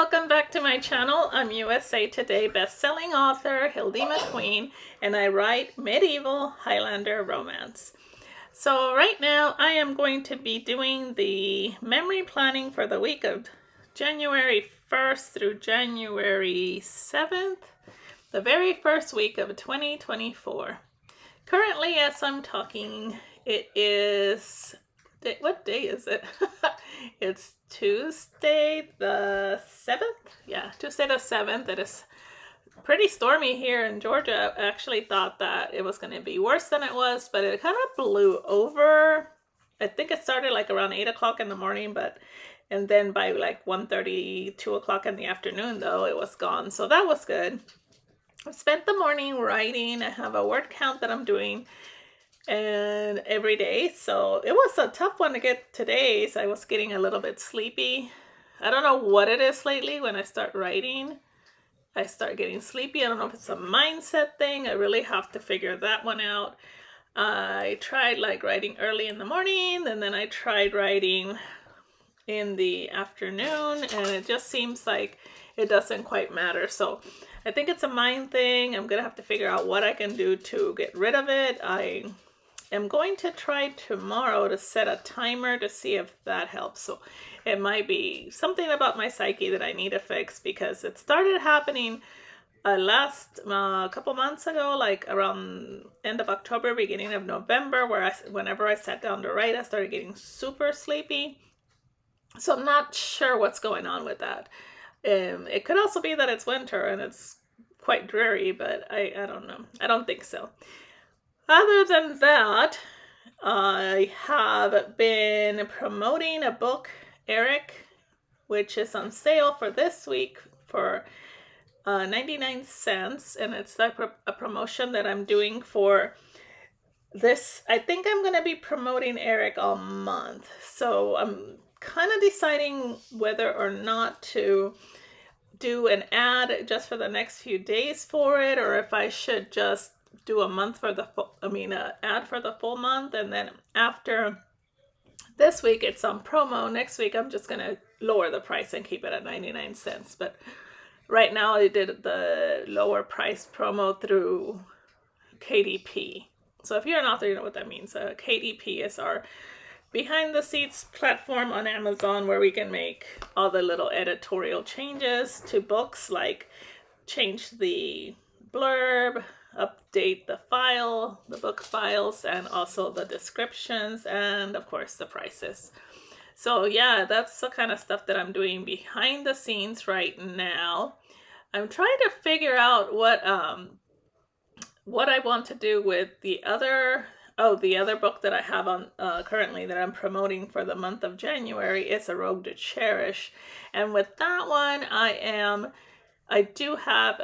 welcome back to my channel. I'm USA Today best-selling author Hildie McQueen, and I write medieval Highlander romance. So right now I am going to be doing the memory planning for the week of January 1st through January 7th, the very first week of 2024. Currently, as I'm talking, it is... what day is it? It's Tuesday the 7th? Yeah, Tuesday the 7th. It is pretty stormy here in Georgia. I actually thought that it was going to be worse than it was, but it kind of blew over. I think it started like around 8 o'clock in the morning, and then by like 1:30, 2 o'clock in the afternoon, though, it was gone. So that was good. I spent the morning writing. I have a word count that I'm doing and every day, so it was a tough one to get today. So I was getting a little bit sleepy. I don't know what it is lately. When I start writing, I start getting sleepy. I don't know if it's a mindset thing. I really have to figure that one out. I tried like writing early in the morning, and then I tried writing in the afternoon, and it just seems like it doesn't quite matter. So I think it's a mind thing. I'm gonna have to figure out what I can do to get rid of it. I'm going to try tomorrow to set a timer to see if that helps. So it might be something about my psyche that I need to fix, because it started happening last couple months ago, like around end of October, beginning of November, where whenever I sat down to write, I started getting super sleepy. So I'm not sure what's going on with that. It could also be that it's winter and it's quite dreary, but I don't know. I don't think so. Other than that, I have been promoting a book, Eric, which is on sale for this week for 99 cents. And it's like a promotion that I'm doing for this. I think I'm going to be promoting Eric all month. So I'm kind of deciding whether or not to do an ad just for the next few days for it, or if I should just do a month for the ad for the full month, and then after this week it's on promo. Next week I'm just gonna lower the price and keep it at 99 cents. But right now I did the lower price promo through KDP. So if you're an author, you know what that means. KDP is our behind the scenes platform on Amazon, where we can make all the little editorial changes to books, like change the blurb, update the book files, and also the descriptions, and of course the prices. So yeah, that's the kind of stuff that I'm doing behind the scenes right now. I'm trying to figure out what I want to do with the other book that I have on currently that I'm promoting for the month of January. Is A Rogue to Cherish, and with that one I do have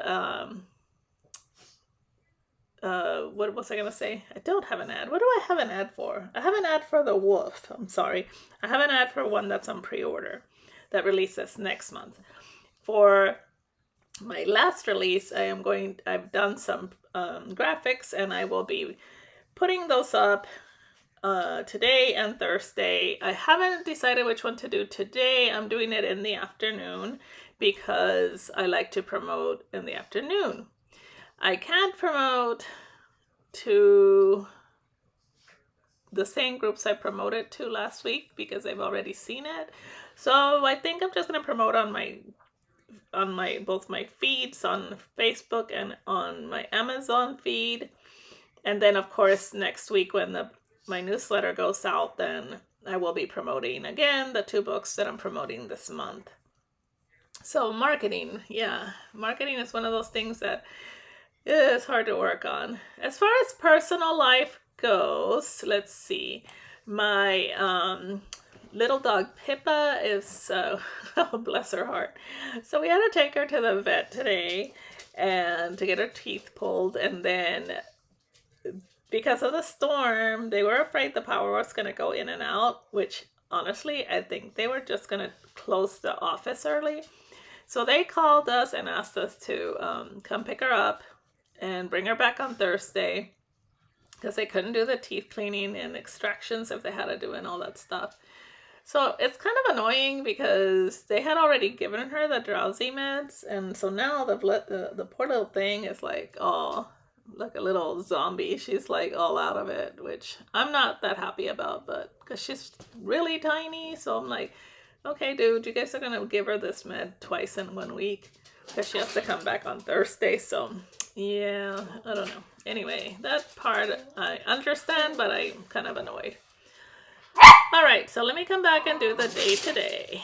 what was I gonna say? I don't have an ad. What do I have an ad for? I have an ad for The Wolf. I'm sorry. I have an ad for one that's on pre-order that releases next month. For my last release, I've done some graphics, and I will be putting those up today and Thursday. I haven't decided which one to do today. I'm doing it in the afternoon because I like to promote in the afternoon. I can't promote to the same groups I promoted to last week because they've already seen it. So I think I'm just going to promote on both my feeds on Facebook and on my Amazon feed. And then of course next week when my newsletter goes out, then I will be promoting again the two books that I'm promoting this month. So marketing is one of those things that it's hard to work on. As far as personal life goes, let's see. My little dog Pippa is, oh, bless her heart. So we had to take her to the vet today and to get her teeth pulled. And then because of the storm, they were afraid the power was going to go in and out, which honestly, I think they were just going to close the office early. So they called us and asked us to come pick her up and bring her back on Thursday, because they couldn't do the teeth cleaning and extractions if they had to do and all that stuff. So it's kind of annoying because they had already given her the drowsy meds, and so now the poor little thing is like, oh, like a little zombie. She's like all out of it, which I'm not that happy about, but because she's really tiny, so I'm like, okay, dude, you guys are gonna give her this med twice in 1 week because she has to come back on Thursday. So yeah, I don't know. Anyway, that part I understand, but I'm kind of annoyed. All right, so let me come back and do the day today.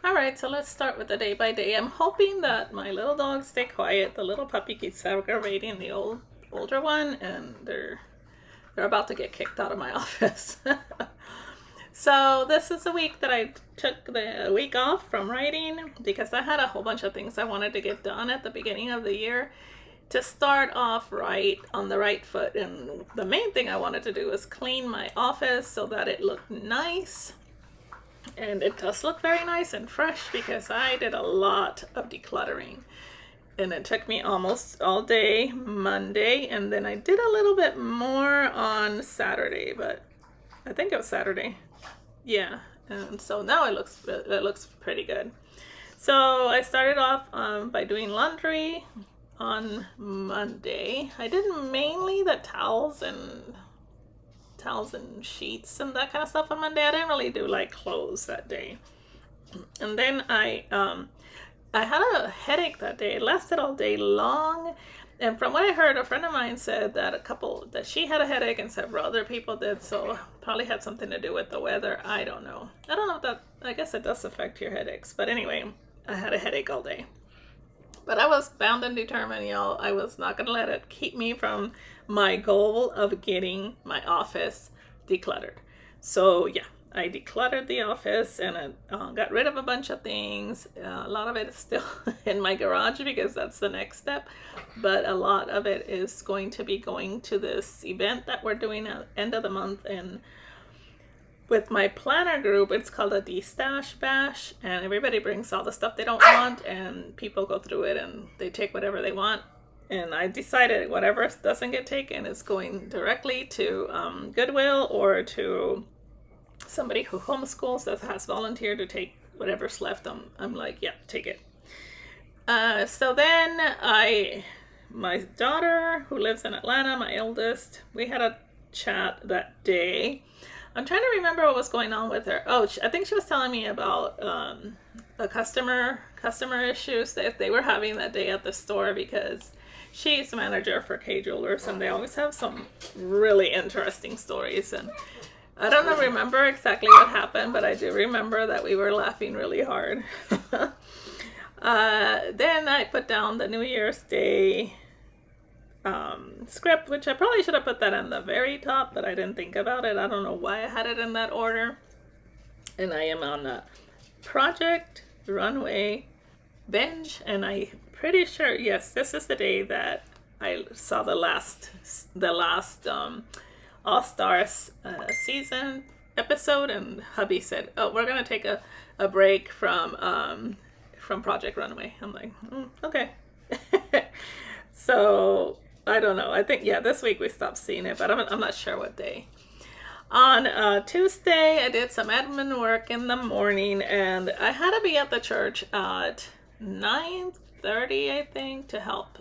Alright, so let's start with the day by day. I'm hoping that my little dogs stay quiet. The little puppy keeps aggravating the older one, and they're about to get kicked out of my office. So this is a week that I took the week off from writing because I had a whole bunch of things I wanted to get done at the beginning of the year to start off right on the right foot. And the main thing I wanted to do was clean my office so that it looked nice. And it does look very nice and fresh because I did a lot of decluttering. And it took me almost all day Monday, and then I did a little bit more on Saturday, but I think it was Saturday. Yeah, and so now it looks pretty good. So I started off by doing laundry on Monday. I did mainly the towels and sheets and that kind of stuff on Monday. I didn't really do like clothes that day. And then I had a headache that day. It lasted all day long. And from what I heard, a friend of mine said that that she had a headache and several other people did. So probably had something to do with the weather. I don't know if that, I guess it does affect your headaches. But anyway, I had a headache all day. But I was bound and determined, y'all. I was not going to let it keep me from my goal of getting my office decluttered. So yeah, I decluttered the office and I got rid of a bunch of things. A lot of it is still in my garage because that's the next step. But a lot of it is going to be going to this event that we're doing at the end of the month. And with my planner group, it's called a de-stash bash, and everybody brings all the stuff they don't want, and people go through it and they take whatever they want. And I decided whatever doesn't get taken is going directly to Goodwill or to somebody who homeschools that has volunteered to take whatever's left. I'm like, yeah, take it. So then my daughter who lives in Atlanta, my eldest, we had a chat that day. I'm trying to remember what was going on with her. Oh, I think she was telling me about the customer issues that they were having that day at the store because she's the manager for K Jewelers and they always have some really interesting stories. And I don't remember exactly what happened, but I do remember that we were laughing really hard. Then I put down the New Year's Day script, which I probably should have put that on the very top, but I didn't think about it. I don't know why I had it in that order. And I am on a Project Runway binge, and I'm pretty sure, yes, this is the day that I saw the last All Stars season episode, and hubby said, "Oh, we're gonna take a break from Project Runway." I'm like, okay. So I don't know. I think, yeah, this week we stopped seeing it, but I'm not sure what day. On Tuesday, I did some admin work in the morning, and I had to be at the church at 9:30, I think, to help,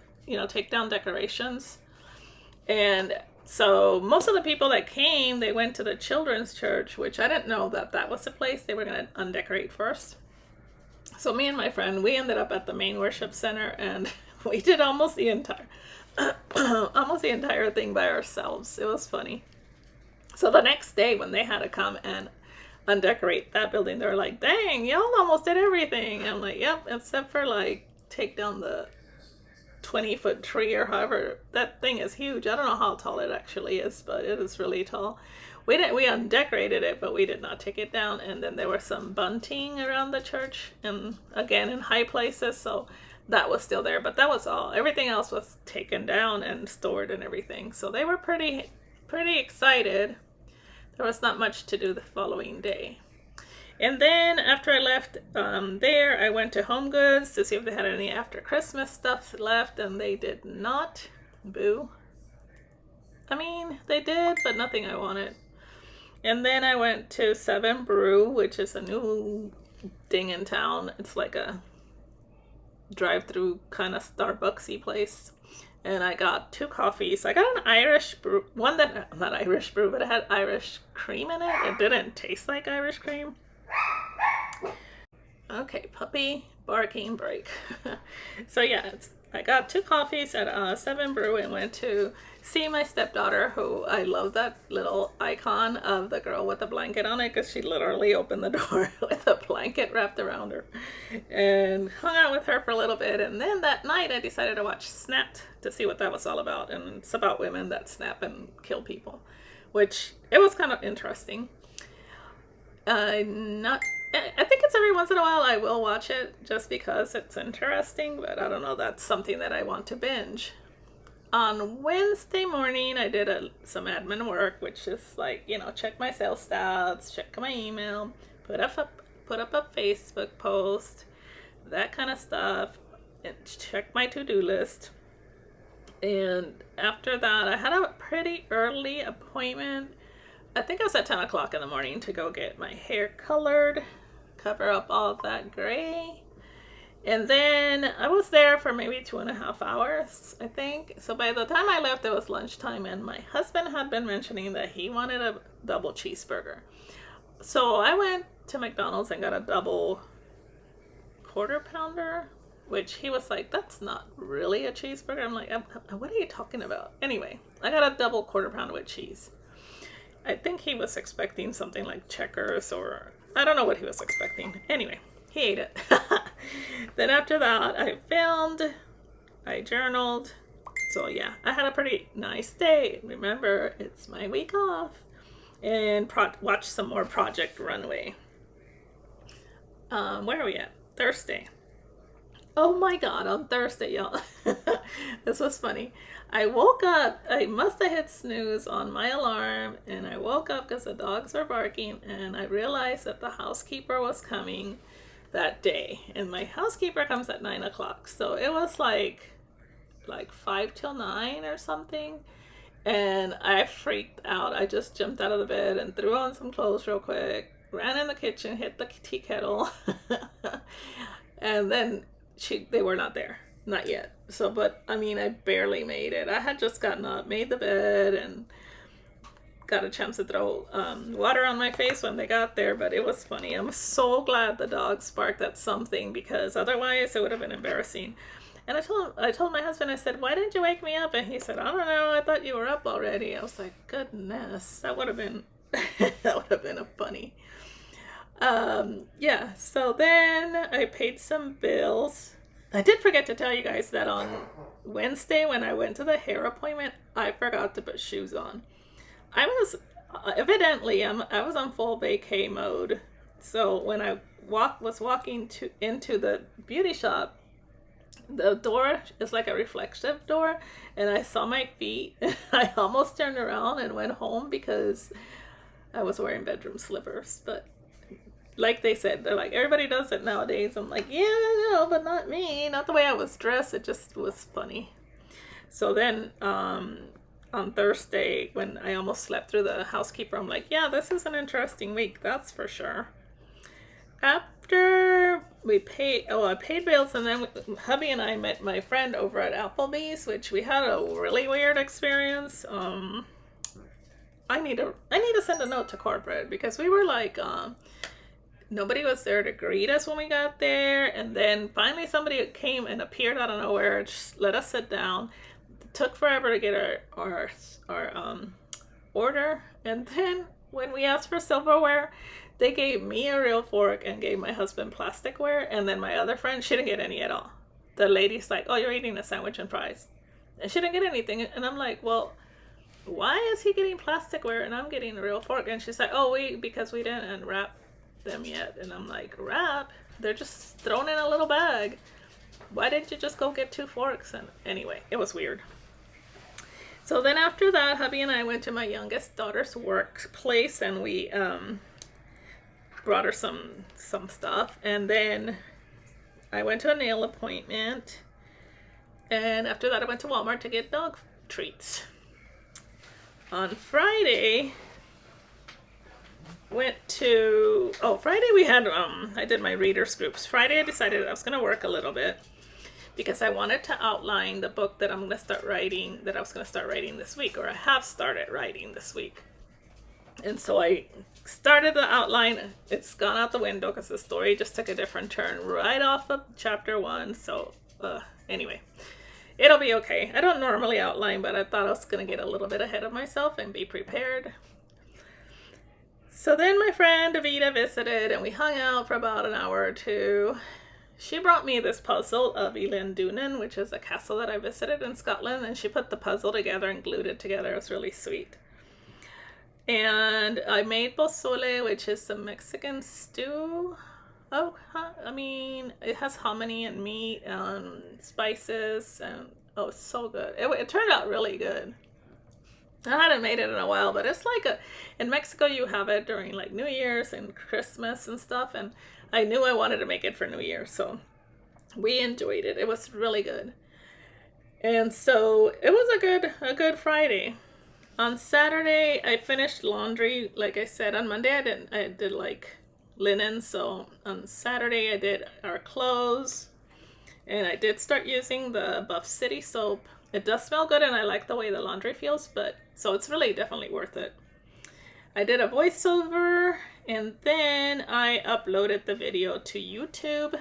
take down decorations. And so most of the people that came, they went to the children's church, which I didn't know that was the place they were going to undecorate first. So me and my friend, we ended up at the main worship center, and we did almost the entire thing by ourselves. It was funny. So the next day when they had to come and undecorate that building, they were like, dang, y'all almost did everything. And I'm like, yep, except for take down the 20-foot tree or however. That thing is huge. I don't know how tall it actually is, but it is really tall. We undecorated it, but we did not take it down. And then there was some bunting around the church, and again in high places, so that was still there, but that was all. Everything else was taken down and stored and everything. So they were pretty excited. There was not much to do the following day. And then after I left there, I went to Home Goods to see if they had any after Christmas stuff left, and they did not. Boo. I mean, they did, but nothing I wanted. And then I went to 7 Brew, which is a new thing in town. It's like a drive-through kind of Starbucksy place. And I got 2 coffees. I got an Irish brew, one that, not Irish brew, but it had Irish cream in it. It didn't taste like Irish cream. Okay, puppy barking break. So yeah, I got 2 coffees at 7 Brew and went to see my stepdaughter, who I love that little icon of the girl with the blanket on it, because she literally opened the door with a blanket wrapped around her, and hung out with her for a little bit. And then that night I decided to watch Snapped to see what that was all about, and it's about women that snap and kill people, which it was kind of interesting. I think it's every once in a while I will watch it just because it's interesting, but I don't know, that's something that I want to binge. On Wednesday morning, I did some admin work, which is check my sales stats, check my email, put up a Facebook post, that kind of stuff, and check my to-do list. And after that, I had a pretty early appointment. I think I was at 10 o'clock in the morning to go get my hair colored, cover up all that gray. And then I was there for maybe 2.5 hours, I think. So by the time I left, it was lunchtime, and my husband had been mentioning that he wanted a double cheeseburger. So I went to McDonald's and got a double quarter pounder, which he was like, that's not really a cheeseburger. I'm like, what are you talking about? Anyway, I got a double quarter pounder with cheese. I think he was expecting something like Checkers, or I don't know what he was expecting. Anyway, he ate it. Then after that, I filmed, I journaled. So yeah, I had a pretty nice day. Remember, it's my week off. And watched some more Project Runway. Where are we at? Thursday. Oh my God, on Thursday, y'all. This was funny. I woke up, I must have hit snooze on my alarm, and I woke up because the dogs were barking, and I realized that the housekeeper was coming that day. And my housekeeper comes at 9 o'clock. So it was like 5 till 9 or something. And I freaked out. I just jumped out of the bed and threw on some clothes real quick, ran in the kitchen, hit the tea kettle, and then they were not there. Not yet. So, but I mean, I barely made it. I had just gotten up, made the bed, and got a chance to throw water on my face when they got there, but it was funny. I'm so glad the dogs barked at something, because otherwise it would have been embarrassing. And I told my husband, I said, why didn't you wake me up? And he said, I don't know, I thought you were up already. I was like, goodness, that would have been a funny. Yeah, so then I paid some bills. I did forget to tell you guys that on Wednesday when I went to the hair appointment, I forgot to put shoes on. I was on full vacay mode. So when I was walking into the beauty shop, the door is like a reflective door, and I saw my feet. I almost turned around and went home because I was wearing bedroom slippers. But like they said, they're like, everybody does it nowadays. I'm like, yeah, I know, but not me. Not the way I was dressed. It just was funny. So then on Thursday when I almost slept through the housekeeper. I'm like, yeah, this is an interesting week, that's for sure. After I paid bills, and then hubby and I met my friend over at Applebee's, which we had a really weird experience. I need to send a note to corporate because we were like, nobody was there to greet us when we got there, and then finally somebody came and appeared out of nowhere, just let us sit down. It took forever to get our order, and then when we asked for silverware, they gave me a real fork and gave my husband plasticware, and then my other friend, she didn't get any at all. The lady's like, oh, you're eating a sandwich and fries. And she didn't get anything. And I'm like, well, why is he getting plasticware and I'm getting a real fork? And she's like, oh, because we didn't unwrap them yet. And I'm like, wrap? They're just thrown in a little bag. Why didn't you just go get 2 forks? And anyway, it was weird. So then after that, hubby and I went to my youngest daughter's workplace, and we brought her some stuff, and then I went to a nail appointment, and after that I went to Walmart to get dog treats. On Friday Friday we had I did my readers groups. Friday I decided I was going to work a little bit because I wanted to outline the book that I'm going to start writing, that I was going to start writing this week, or I have started writing this week. And so I started the outline. It's gone out the window because the story just took a different turn right off of chapter 1. So anyway, it'll be okay. I don't normally outline, but I thought I was going to get a little bit ahead of myself and be prepared. So then my friend Avita visited, and we hung out for about an hour or two. She brought me this puzzle of Elendoonan, which is a castle that I visited in Scotland, and she put the puzzle together and glued it together. It was really sweet. And I made pozole, which is a Mexican stew. It has hominy and meat and spices, and it's so good. It turned out really good. I hadn't made it in a while, but it's like in Mexico you have it during like New Year's and Christmas and stuff, and I knew I wanted to make it for New Year, so we enjoyed it. It was really good. And so it was a good Friday. On Saturday, I finished laundry. Like I said, on Monday I did like linen. So on Saturday I did our clothes, and I did start using the Buff City soap. It does smell good, and I like the way the laundry feels, so it's really definitely worth it. I did a voiceover, and then I uploaded the video to YouTube.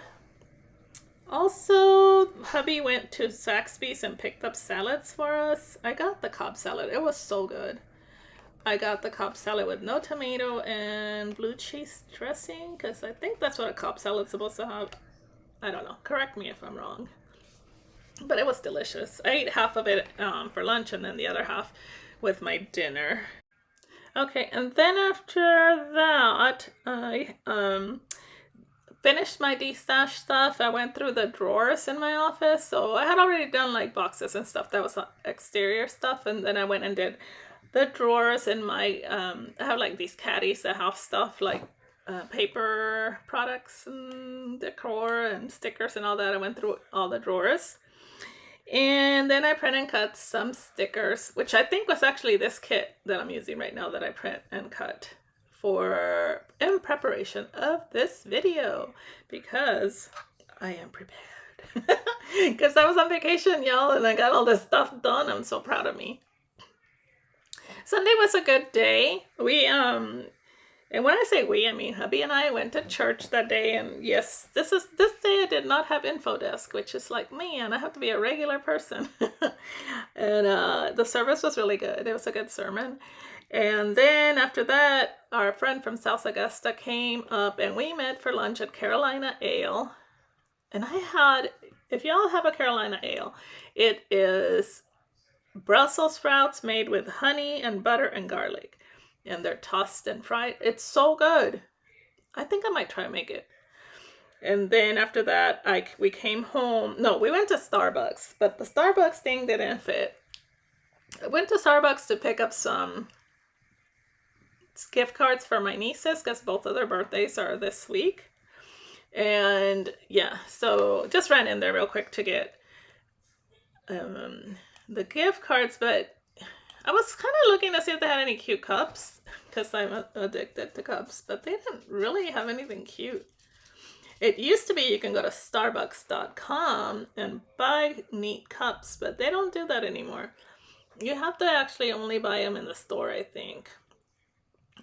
Also, hubby went to Zaxby's and picked up salads for us. I got the Cobb salad. It was so good. I got the Cobb salad with no tomato and blue cheese dressing, because I think that's what a Cobb salad's supposed to have. I don't know. Correct me if I'm wrong. But it was delicious. I ate half of it for lunch, and then the other half with my dinner. Okay, and then after that, I finished my destash stuff. I went through the drawers in my office. So I had already done like boxes and stuff. That was exterior stuff. And then I went and did the drawers in my, I have like these caddies that have stuff like paper products and decor and stickers and all that. I went through all the drawers. And then I print and cut some stickers, which I think was actually this kit that I'm using right now that I print and cut in preparation of this video, because I am prepared. Because I was on vacation, y'all, and I got all this stuff done. I'm so proud of me. Sunday was a good day. And when I say we, I mean hubby and I went to church that day, and yes, this day I did not have info desk, which is like, man, I have to be a regular person. And the service was really good. It was a good sermon. And then after that, our friend from South Augusta came up, and we met for lunch at Carolina Ale. And if y'all have a Carolina Ale, it is Brussels sprouts made with honey and butter and garlic. And they're tossed and fried. It's so good. I think I might try to make it. And then after that, we came home. No, we went to Starbucks, but the Starbucks thing didn't fit. I went to Starbucks to pick up some gift cards for my nieces, because both of their birthdays are this week. And yeah, so just ran in there real quick to get the gift cards, but I was kind of looking to see if they had any cute cups, because I'm addicted to cups, but they didn't really have anything cute. It used to be you can go to starbucks.com and buy neat cups, but they don't do that anymore. You have to actually only buy them in the store, I think.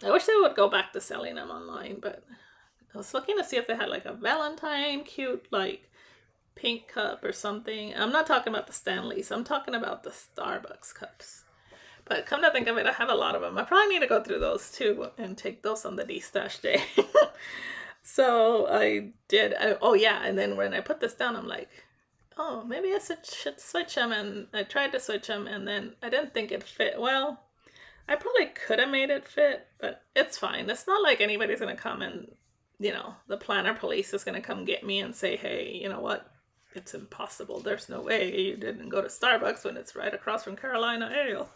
I wish they would go back to selling them online, but I was looking to see if they had like a Valentine cute, like pink cup or something. I'm not talking about the Stanleys. I'm talking about the Starbucks cups. But come to think of it, I have a lot of them. I probably need to go through those too and take those on the de-stash day. So I did. Oh yeah, and then when I put this down, I'm like, oh, maybe I should switch them. And I tried to switch them, and then I didn't think it fit. Well, I probably could have made it fit, but it's fine. It's not like anybody's going to come and, the planner police is going to come get me and say, hey, you know what? It's impossible. There's no way you didn't go to Starbucks when it's right across from Carolina Ale.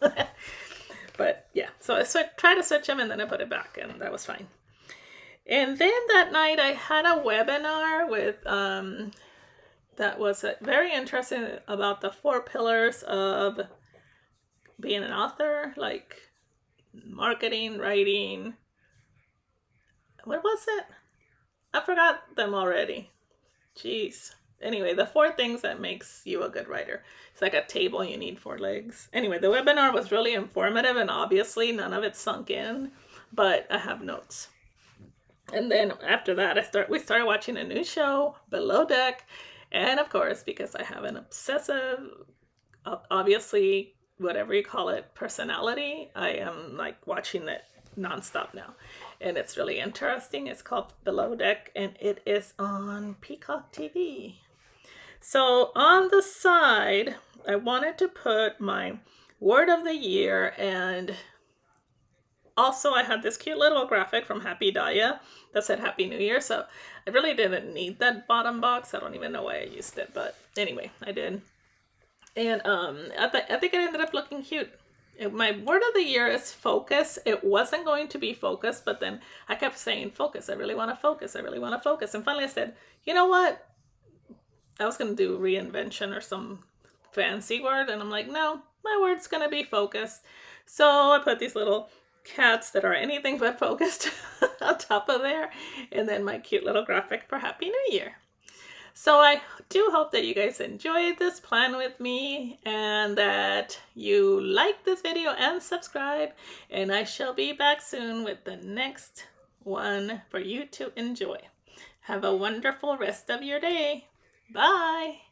But yeah, so I tried to switch them, and then I put it back, and that was fine. And then that night I had a webinar with, that was very interesting, about the 4 pillars of being an author, like marketing, writing. What was it? I forgot them already. Jeez. Anyway, the 4 things that makes you a good writer. It's like a table, you need 4 legs. Anyway, the webinar was really informative, and obviously none of it sunk in, but I have notes. And then after that, we started watching a new show, Below Deck. And of course, because I have an obsessive, obviously, whatever you call it, personality, I am like watching it nonstop now. And it's really interesting. It's called Below Deck, and it is on Peacock TV. So on the side, I wanted to put my word of the year, and also I had this cute little graphic from Happy Daya that said Happy New Year. So I really didn't need that bottom box. I don't even know why I used it, but anyway, I did. And I think it ended up looking cute. My word of the year is focus. It wasn't going to be focus, but then I kept saying focus. I really want to focus. I really want to focus. And finally I said, you know what? I was going to do reinvention or some fancy word. And I'm like, no, my word's going to be focus. So I put these little cats that are anything but focused on top of there. And then my cute little graphic for Happy New Year. So I do hope that you guys enjoyed this plan with me, and that you like this video and subscribe, and I shall be back soon with the next one for you to enjoy. Have a wonderful rest of your day. Bye.